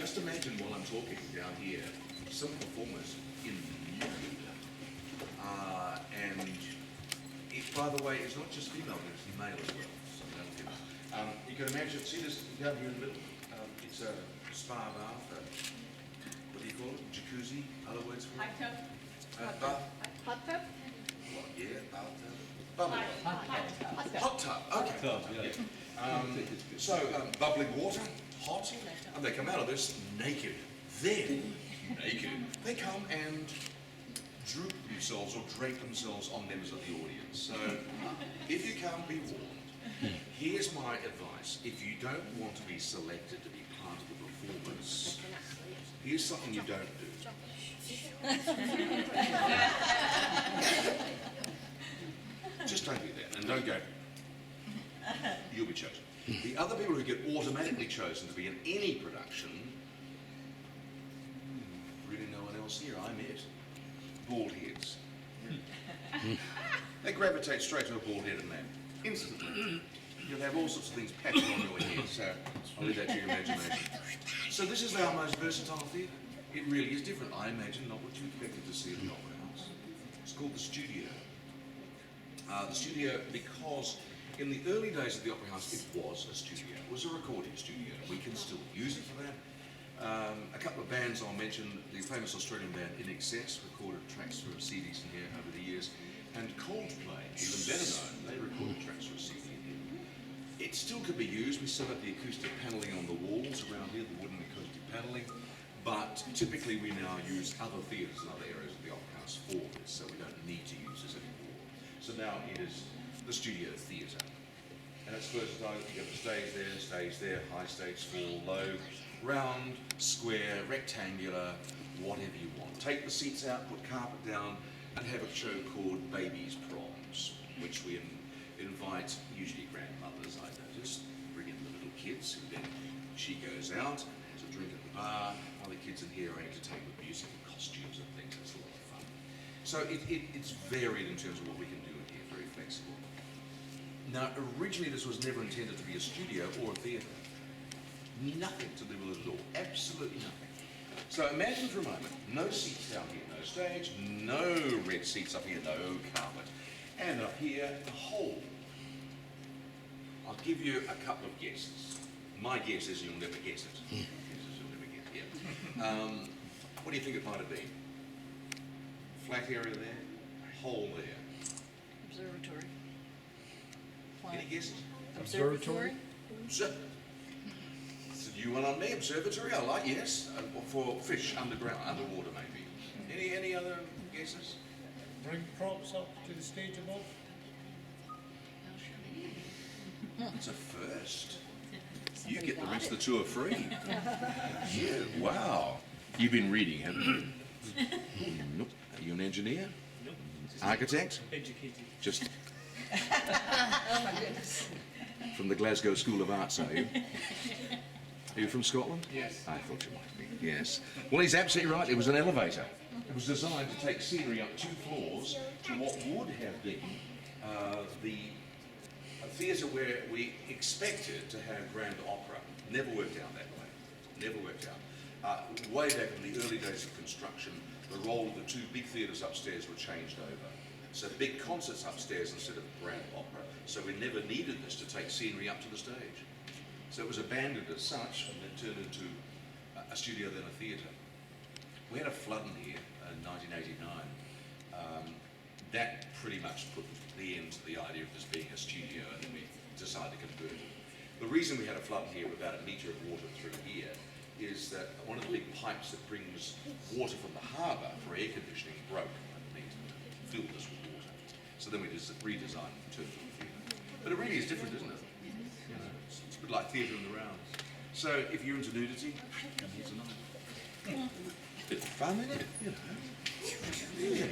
just imagine while I'm talking down here, some performers in nude. And it, by the way, it's not just female, it's male as well. So you can imagine, see this down here in the middle? It's a spa bath, what do you call it? Jacuzzi, other words for it? Hot tub. Hot tub? What, yeah, bathtub? Bubble bath. Hot tub, okay. So, bubbling water, hot, and they come out of this naked. Then, naked, they come and droop themselves or drape themselves on members of the audience. So, if you can't be warned, here's my advice. If you don't want to be selected to be part of the performance, here's something you don't do. Just don't do that, and don't go, you'll be chosen. The other people who get automatically chosen to be in any production, really no one else here, I'm it. Bald heads. They gravitate straight to a bald headed man, instantly. You'll have all sorts of things patched on your head, so I'll leave that to your imagination. So this is our most versatile theatre. It really is different, I imagine, not what you expected to see in the Opera House. It's called the Studio. The studio, because in the early days of the Opera House, it was a studio. It was a recording studio. We can still use it for that. A couple of bands I'll mention, the famous Australian band In Excess recorded tracks for CDs in here over the years, and Coldplay, even better known, they recorded tracks for a CD in here. It still could be used. We still have the acoustic panelling on the walls around here, the wooden acoustic panelling, but typically we now use other theatres and other areas of the Opera House for this, so we don't need to use this anymore. So now it is the studio theatre. And it's versatile. You have the stage there, high stage, small, low, round, square, rectangular, whatever you want. Take the seats out, put carpet down, and have a show called Baby's Proms, which we invite usually grandmothers, I noticed, bring in the little kids, who then she goes out, has a drink at the bar, while the kids in here are entertained with music and costumes and things. It's a lot of fun. So it's varied in terms of what we can do in here, very flexible. Now, originally this was never intended to be a studio or a theatre. Nothing to do with it at all, absolutely nothing. So imagine for a moment, no seats down here, no stage, no red seats up here, no carpet. And up here, a hole. I'll give you a couple of guesses. My guess is you'll never guess it. What do you think it might have been? Flat area there, hole there. Observatory. Any guesses? Observatory? So you went on me, observatory, I like, yes. For fish, underground, underwater maybe. Any other guesses? Bring props up to the stage above. It's a first. You get the rest of the tour free. Yeah, wow. You've been reading, haven't you? Nope. Are you an engineer? Nope. Architect? Educated. Just Oh my goodness. from the Glasgow School of Arts, are you? Are you from Scotland? Yes. I thought you might be, yes. Well, he's absolutely right. It was an elevator. It was designed to take scenery up 2 floors to what would have been a theatre where we expected to have grand opera. Never worked out that way. Never worked out. Way back in the early days of construction, the role of the 2 big theatres upstairs were changed over. So big concerts upstairs instead of grand opera. So we never needed this to take scenery up to the stage. So it was abandoned as such and then turned into a studio, then a theatre. We had a flood in here in 1989. That pretty much put the end to the idea of this being a studio, and then we decided to convert it. The reason we had a flood here with about a metre of water through here is that one of the big pipes that brings water from the harbour for air conditioning broke underneath and filled us with water. So then we just redesigned it and turned it into a theatre. But it really is different, isn't it? You know, it's a bit like theatre in the rounds. So if you're into nudity, come here tonight. Bit of fun, isn't it? You know. Yeah.